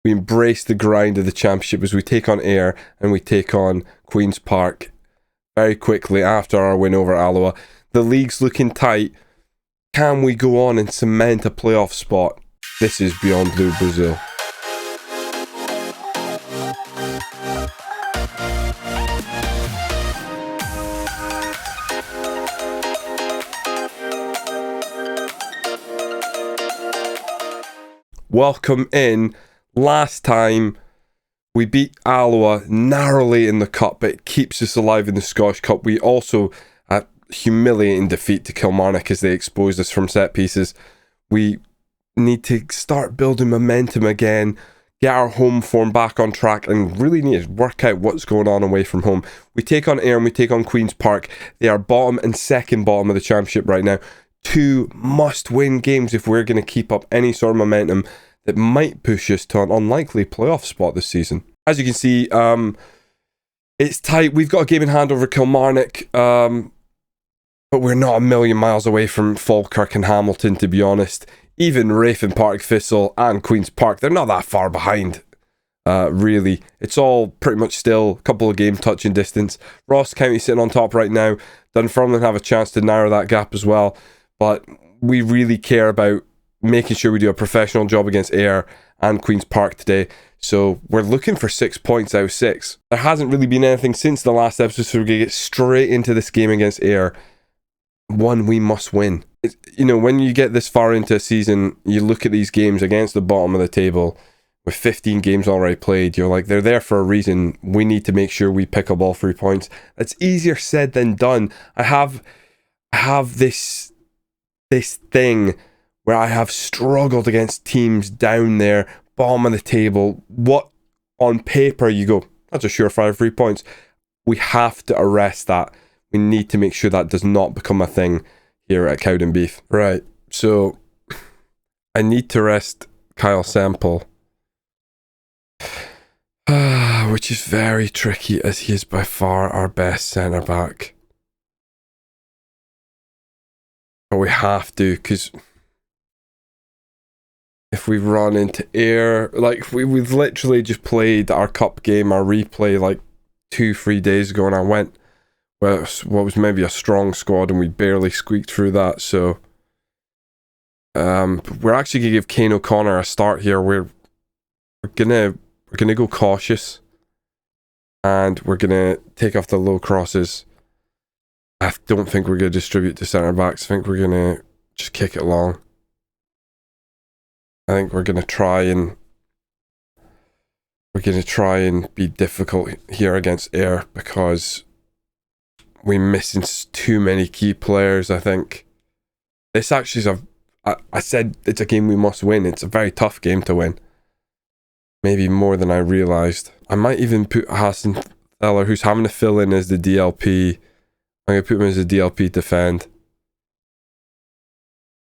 We embrace the grind of the championship as we take on Ayr and we take on Queen's Park very quickly after our win over Alloa. The league's looking tight. Can we go on and cement a playoff spot? This is Beyond Blue Brazil. Welcome in. Last time we beat Alloa narrowly in the cup, but it keeps us alive in the Scottish Cup. We also had humiliating defeat to Kilmarnock as they exposed us from set pieces. We need to start building momentum again, get our home form back on track, and really need to work out what's going on away from home. We take on Ayr and we take on Queen's Park. They are bottom and second bottom of the championship right now. 2 must-win games if we're going to keep up any sort of momentum that might push us to an unlikely playoff spot this season. As you can see, it's tight. We've got a game in hand over Kilmarnock, but we're not a million miles away from Falkirk and Hamilton, to be honest. Even Rafe and Partick Thistle and Queen's Park, they're not that far behind, really. It's all pretty much still a couple of game touching distance. Ross County sitting on top right now. Dunfermline have a chance to narrow that gap as well, but we really care about making sure we do a professional job against Ayr and Queen's Park today. So we're looking for 6 points out of 6. There hasn't really been anything since the last episode, so we're going to get straight into this game against Ayr. One we must win. When you get this far into a season, you look at these games against the bottom of the table with 15 games already played. You're like, they're there for a reason. We need to make sure we pick up all 3 points. It's easier said than done. I have this thing where I have struggled against teams down there, bottom of the table. What on paper you go, that's a surefire 3 points. We have to arrest that. We need to make sure that does not become a thing here at Cowdenbeath. Right, so I need to rest Kyle Semple, which is very tricky as he is by far our best centre back. But we have to, because if we run into Ayr, like we've literally just played our cup game, our replay, like 2-3 days ago, and I went with what was maybe a strong squad, and we barely squeaked through that. So we're actually gonna give Kane O'Connor a start here. We're gonna go cautious, and we're gonna take off the low crosses. I don't think we're gonna distribute to centre backs. I think we're gonna just kick it long. I think we're going to try and be difficult here against Ayr because we're missing too many key players. I think this actually is I said it's a game we must win. It's a very tough game to win. Maybe more than I realised. I might even put Hassan Theller, who's having to fill in as the DLP. I'm going to put him as a DLP defend.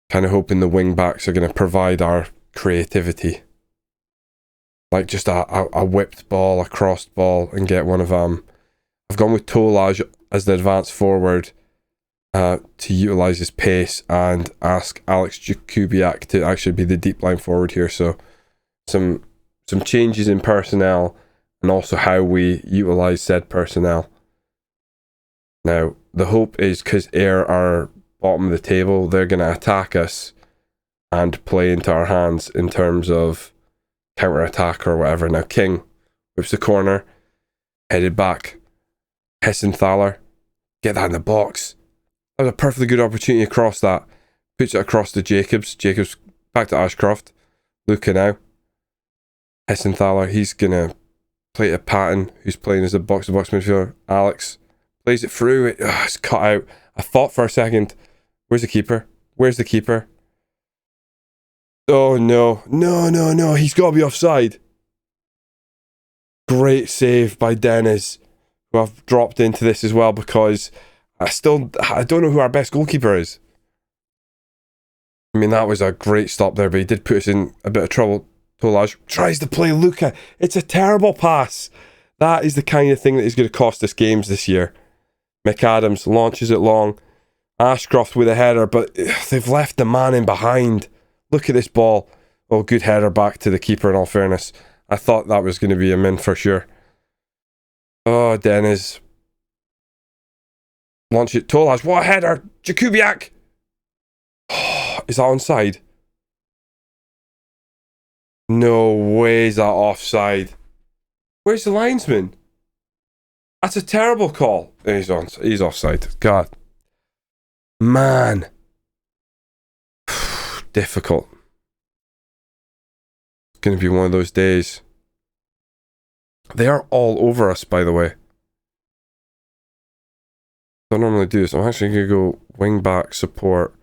Kind of hoping the wing backs are going to provide our creativity, like just a whipped ball, a crossed ball, and get one of them. I've gone with Tolaj as the advanced forward to utilise his pace and ask Alex Jakubiak to actually be the deep line forward here. So some changes in personnel and also how we utilise said personnel. Now the hope is, because Ayr are bottom of the table, they're going to attack us and play into our hands in terms of counter-attack or whatever. Now King whips the corner, headed back. Hessenthaler, get that in the box. That was a perfectly good opportunity across that. Puts it across to Jacobs. Jacobs back to Ashcroft. Luca now. Hessenthaler, he's going to play it to Patton, who's playing as a box-to-box midfielder. Alex plays it through. It's cut out. I thought for a second, where's the keeper? Where's the keeper? Oh no, he's got to be offside. Great save by Dennis, who I've dropped into this as well because I don't know who our best goalkeeper is. I mean, that was a great stop there, but he did put us in a bit of trouble. Tolaj tries to play Luca. It's a terrible pass. That is the kind of thing that is going to cost us games this year. McAdams launches it long. Ashcroft with a header, but they've left the man in behind. Look at this ball. Oh, good header back to the keeper, in all fairness. I thought that was going to be a min for sure. Oh, Dennis. Launch it. Tolash. What a header. Jakubiak. Oh, is that onside? No way is that offside. Where's the linesman? That's a terrible call. He's offside. God. Man. Difficult. It's going to be one of those days. They are all over us, by the way. Don't normally do this. I'm actually going to go wing back support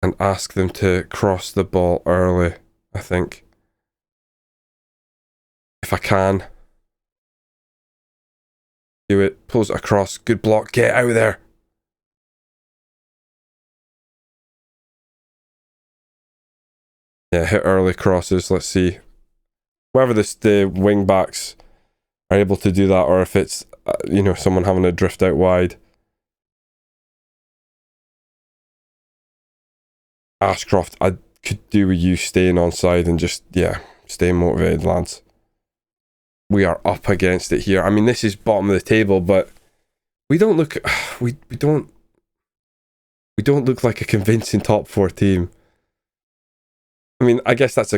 and ask them to cross the ball early, I think. If I can. Do it. Pulls it across. Good block. Get out of there. Yeah, hit early crosses. Let's see. Whether the wing backs are able to do that, or if it's someone having to drift out wide. Ashcroft, I could do with you staying on side and just stay motivated, lads. We are up against it here. I mean, this is bottom of the table, but we don't look we don't look like a convincing top 4 team. I mean, I guess that's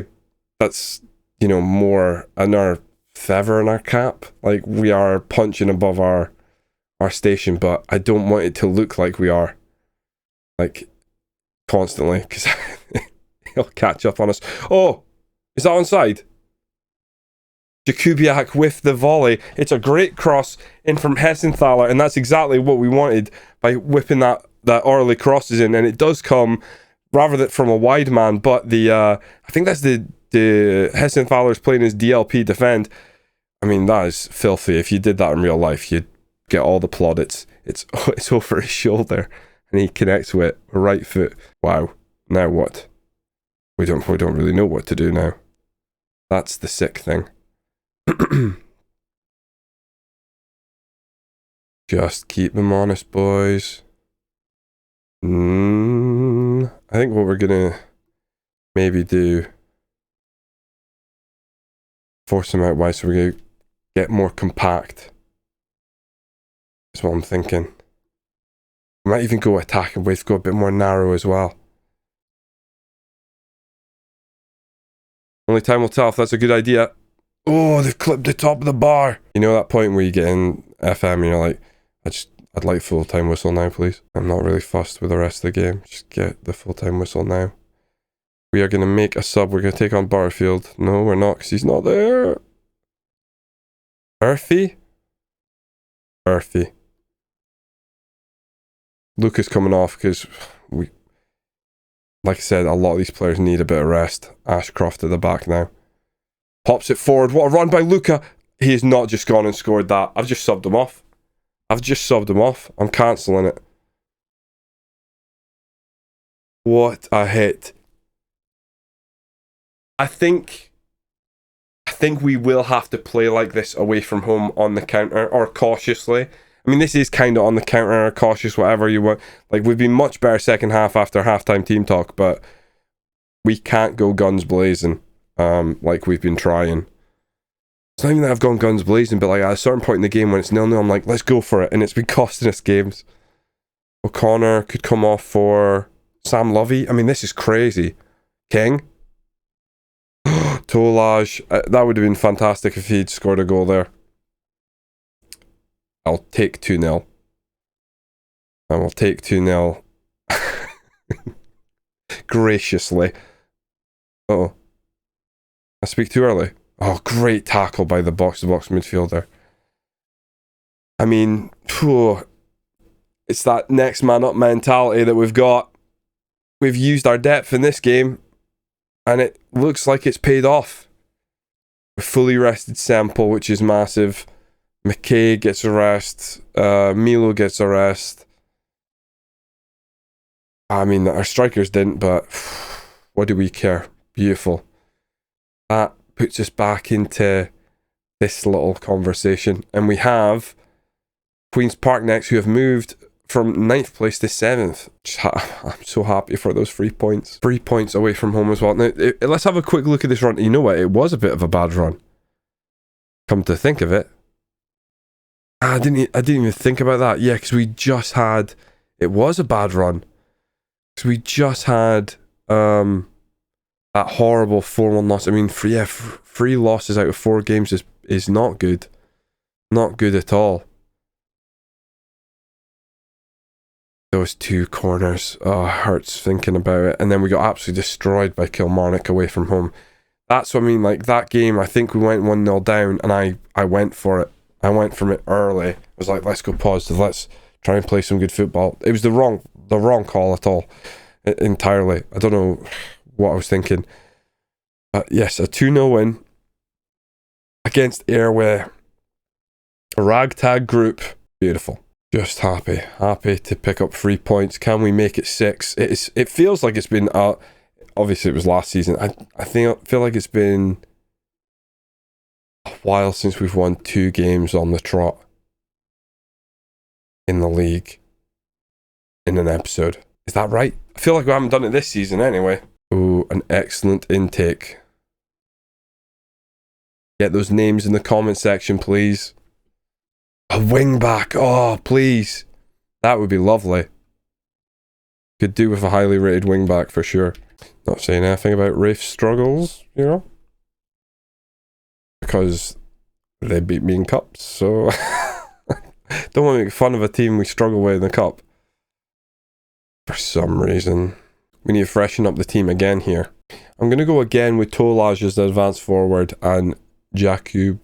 more another feather in our cap. Like, we are punching above our station, but I don't want it to look like we are, like, constantly, because he'll catch up on us. Oh, is that onside? Jakubiak with the volley. It's a great cross in from Hessenthaler, and that's exactly what we wanted by whipping that early crosses in, and it does come rather than from a wide man, but I think that's the Hessenthaler's playing his DLP defend. I mean, that is filthy. If you did that in real life, you'd get all the plaudits. It's over his shoulder, and he connects with a right foot. Wow. Now what? We don't really know what to do now. That's the sick thing. Just keep them honest, boys. I think what we're gonna maybe do, force them out wide, so we're gonna get more compact. That's what I'm thinking. We might even go attack and go a bit more narrow as well. Only time will tell if that's a good idea. Oh, they've clipped the top of the bar. You know that point where you get in FM and you're like, I'd like full-time whistle now, please. I'm not really fussed with the rest of the game. Just get the full-time whistle now. We are going to make a sub. We're going to take on Butterfield. No, we're not, because he's not there. Earthy? Luca's coming off because like I said, a lot of these players need a bit of rest. Ashcroft at the back now. Pops it forward. What a run by Luca. He has not just gone and scored that. I've just subbed him off. I'm cancelling it. What a hit. I think we will have to play like this away from home on the counter, or cautiously. I mean, this is kind of on the counter or cautious, whatever you want. Like, we've been much better second half after halftime team talk, but we can't go guns blazing like we've been trying. It's not even that I've gone guns blazing, but like at a certain point in the game when it's 0-0, I'm like, let's go for it, and it's been costing us games. O'Connor could come off for Sam Lovey. I mean, this is crazy. King. Tolaj. That would have been fantastic if he'd scored a goal there. I'll take 2-0. I will take 2-0. Graciously. Uh-oh. I speak too early. Oh, great tackle by the box-to-box midfielder. I mean, it's that next man up mentality that we've got. We've used our depth in this game, and it looks like it's paid off. We've fully rested Semple, which is massive. McKay gets a rest. Milo gets a rest. I mean, our strikers didn't, but what do we care? Beautiful. That puts us back into this little conversation. And we have Queen's Park next, who have moved from 9th place to 7th. I'm so happy for those 3 points. 3 points away from home as well. Now, let's have a quick look at this run. You know what? It was a bit of a bad run. Come to think of it. I didn't even think about that. Yeah, because we just had... It was a bad run. Because we just had that horrible 4-1 loss. I mean, three losses out of 4 games is not good. Not good at all. Those 2 corners. Oh, it hurts thinking about it. And then we got absolutely destroyed by Kilmarnock away from home. That's what I mean. Like, that game, I think we went 1-0 down, and I went for it. I went from it early. I was like, let's go positive. Let's try and play some good football. It was the wrong call at all. Entirely. I don't know what I was thinking. But yes, a 2-0 win against Airway. A ragtag group. Beautiful. Just happy to pick up 3 points. Can we make it 6? It feels like it's been obviously it was last season. I feel like it's been a while since we've won 2 games on the trot in the league in an episode. Is that right? I feel like we haven't done it this season anyway. Oh, an excellent intake. Get those names in the comment section, please. A wing back. Oh, please. That would be lovely. Could do with a highly rated wing back for sure. Not saying anything about Rafe's struggles, you know. Because they beat me in cups, so... Don't want to make fun of a team we struggle with in the cup. For some reason. We need to freshen up the team again here. I'm going to go again with Tolaj as the advanced forward and Jakubiak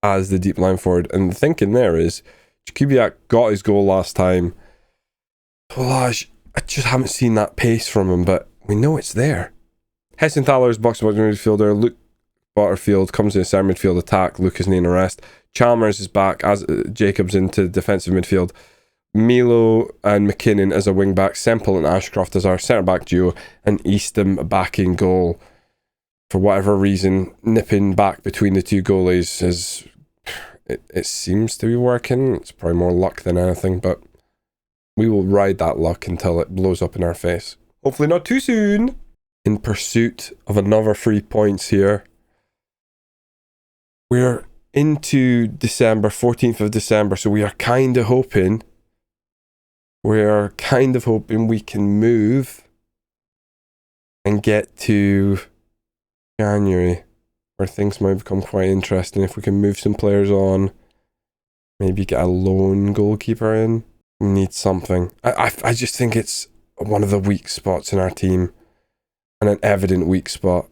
as the deep line forward. And the thinking there is, Jakubiak got his goal last time. Tolaj, I just haven't seen that pace from him, but we know it's there. Hessenthaler is box-to-box midfielder. Luke Butterfield comes in a center midfield attack. Luke is in arrest. Chalmers is back as Jacobs into defensive midfield. Milo and McKinnon as a wing back. Semple and Ashcroft as our centre back duo. And Eastham back in goal. For whatever reason, nipping back between the 2 goalies is... It seems to be working. It's probably more luck than anything, but we will ride that luck until it blows up in our face. Hopefully not too soon. In pursuit of another 3 points here. We're into December, 14th of December, so we are kind of hoping we can move and get to January, where things might become quite interesting. If we can move some players on, maybe get a lone goalkeeper in. We need something. I just think it's one of the weak spots in our team, and an evident weak spot.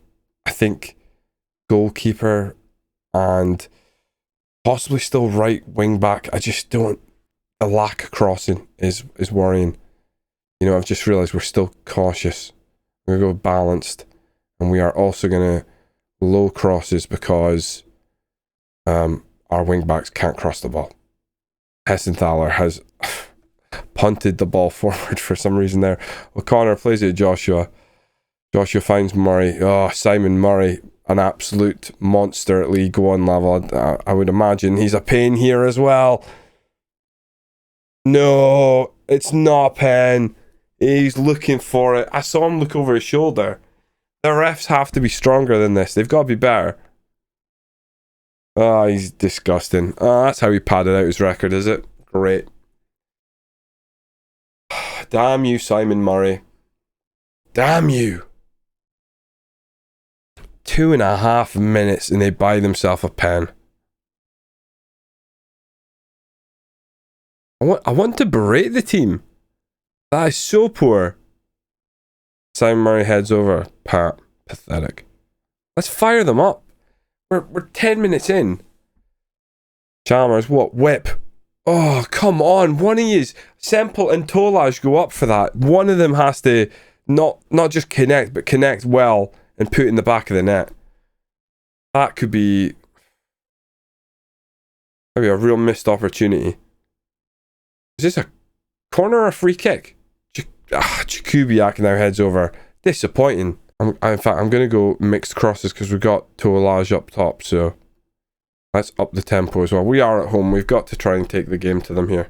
I think goalkeeper and possibly still right wing back. I just don't... The lack of crossing is worrying. You know, I've just realised we're still cautious. We're going to go balanced. And we are also going to low crosses because our wing backs can't cross the ball. Hessenthaler has punted the ball forward for some reason there. O'Connor plays it to Joshua. Joshua finds Murray. Oh, Simon Murray, an absolute monster at League One level. I would imagine he's a pain here as well. No, it's not a pen. He's looking for it. I saw him look over his shoulder. The refs have to be stronger than this. They've got to be better. Oh, he's disgusting. Oh, that's how he padded out his record, is it? Great. Damn you, Simon Murray. Damn you. 2.5 minutes and they buy themselves a pen. I want to berate the team. That is so poor. Simon Murray heads over. Pathetic. Let's fire them up. We're 10 minutes in. Chalmers, what? Whip. Oh, come on. One of yous, Semple and Tolaj, go up for that. One of them has to not just connect, but connect well and put it in the back of the net. That could be maybe a real missed opportunity. Is this a corner or a free kick? Jakubiak now heads over. Disappointing. In fact, I'm going to go mixed crosses because we've got Tolaj up top, so Let's up the tempo as well. We are at home. We've got to try and take the game to them here.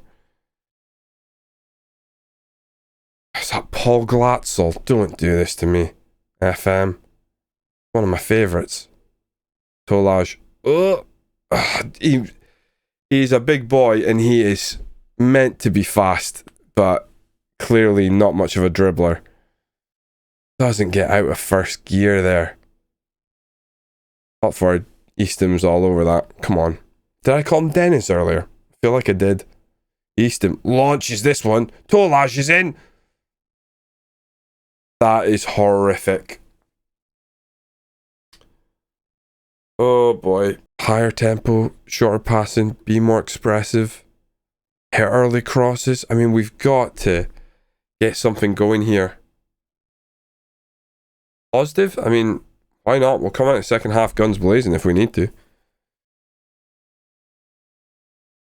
Is that Paul Glatzel? Don't do this to me. FM. One of my favourites. Tolaj. Oh, he's a big boy and he is meant to be fast, but clearly not much of a dribbler. Doesn't get out of first gear there. Up for Easton's all over that. Come on. Did I call him Dennis earlier? I feel like I did. Easton launches this one. Tolaj is in. That is horrific. Oh boy. Higher tempo, shorter passing, be more expressive. Hit early crosses. I mean, we've got to get something going here. Positive? I mean, why not? We'll come out in the second half guns blazing if we need to.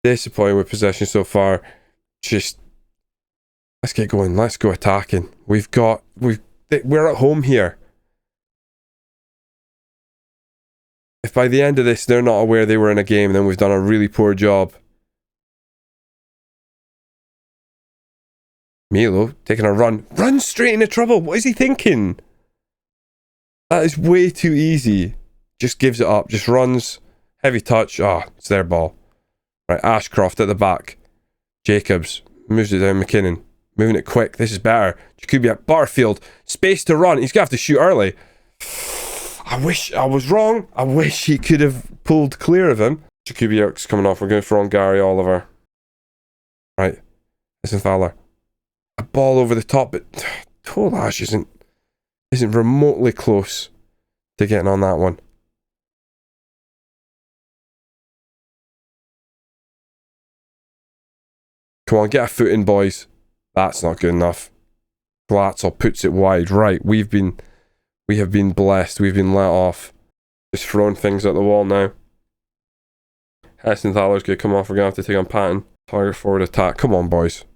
Disappointing with possession so far. Just, let's get going. Let's go attacking. We're at home here. If by the end of this they're not aware they were in a game, then we've done a really poor job. Milo taking a run. Run straight into trouble. What is he thinking? That is way too easy. Just gives it up. Just runs. Heavy touch. Ah, it's their ball. Right, Ashcroft at the back. Jacobs moves it down. McKinnon moving it quick. This is better. Jacoby at Barfield. Space to run. He's going to have to shoot early. I wish I was wrong. I wish he could have pulled clear of him. Jacoby coming off. We're going for on Gary Oliver. Right. Listen, Fowler. A ball over the top, but Tolaj isn't remotely close to getting on that one. Come on, get a foot in, boys. That's not good enough. Glatzel puts it wide. Right, we have been blessed. We've been let off. Just throwing things at the wall now. Hessenthaler's going to come off. We're going to have to take on Patton. Target forward attack. Come on, boys.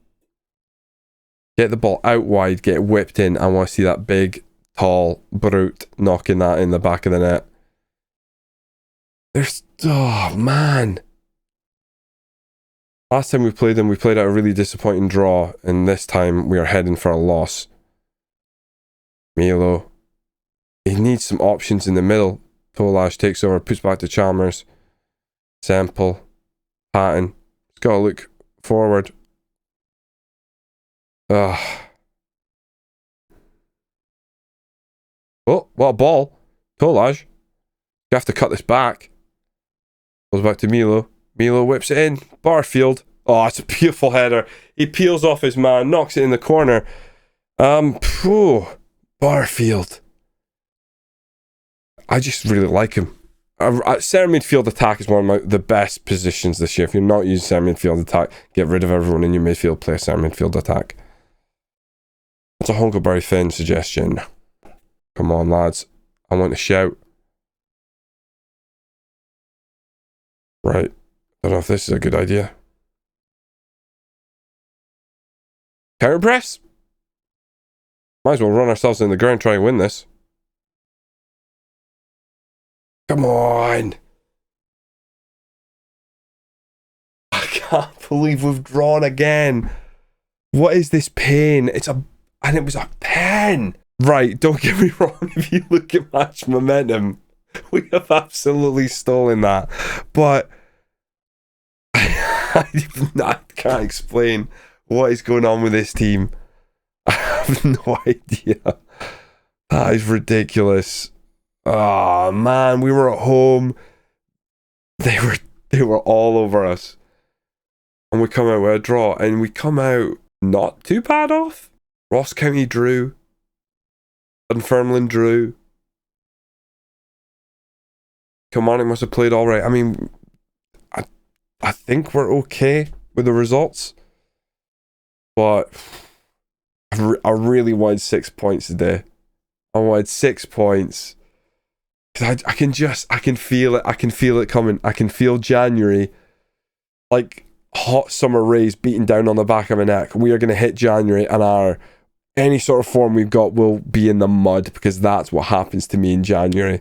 Get the ball out wide. Get whipped in. I want to see that big, tall brute knocking that in the back of the net. Oh, man. Last time we played them, we played out a really disappointing draw. And this time, we are heading for a loss. Milo. He needs some options in the middle. Tolaj takes over, puts back to Chalmers. Semple. Patton. He's got to look forward. Oh, what a ball. Tolaj. You have to cut this back. Goes back to Milo. Milo whips it in. Barfield. Oh, it's a beautiful header. He peels off his man, knocks it in the corner. Barfield. I just really like him. Centre midfield attack is one of the best positions this year. If you're not using centre midfield attack, get rid of everyone in your midfield, play a centre midfield attack. That's a Hunkleberry Finn suggestion. Come on, lads. I want to shout. Right. I don't know if this is a good idea. Counter press? Might as well run ourselves in the ground and try and win this. Come on. I can't believe we've drawn again. What is this pain? And it was a pen. Right, don't get me wrong. If you look at match momentum, we have absolutely stolen that. But I can't explain what is going on with this team. I have no idea. That is ridiculous. Oh man, we were at home. They were all over us. And we come out with a draw. And we come out not too bad off. Ross County drew. Dunfermline drew. Kilmarnock must have played all right. I mean, I think we're okay with the results. But I really wanted 6 points today. I wanted 6 points. Because I can feel it. I can feel it coming. I can feel January. Like hot summer rays beating down on the back of my neck. We are going to hit January and any sort of form we've got will be in the mud, because that's what happens to me in January.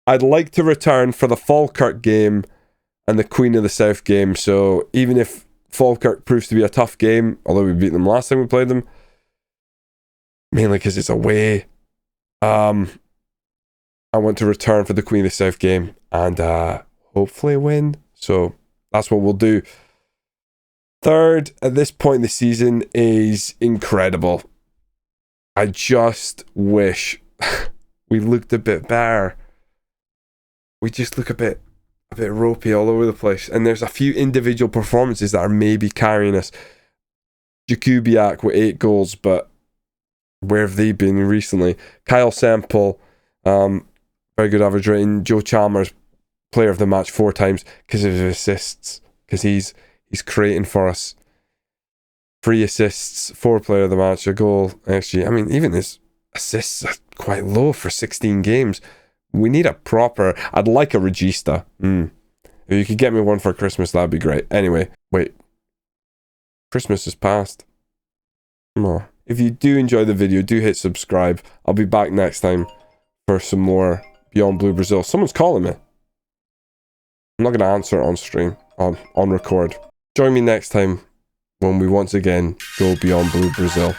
I'd like to return for the Falkirk game and the Queen of the South game. So even if Falkirk proves to be a tough game, although we beat them last time we played them, mainly because it's away, I want to return for the Queen of the South game and hopefully win. So that's what we'll do. Third at this point in the season is incredible. I just wish we looked a bit better. We just look a bit ropey all over the place. And there's a few individual performances that are maybe carrying us. Jakubiak with 8 goals, but where have they been recently? Kyle Semple, very good average rating. Joe Chalmers, player of the match 4 times because of his assists. Because he's creating for us. 3 assists, 4 player of the match, a goal. Actually, I mean, even his assists are quite low for 16 games. We need a proper... I'd like a regista. If you could get me one for Christmas, that'd be great. Anyway, wait. Christmas is past. Come on. If you do enjoy the video, do hit subscribe. I'll be back next time for some more Beyond Blue Brazil. Someone's calling me. I'm not going to answer it on stream, on record. Join me next time when we once again go Beyond Blue Brazil.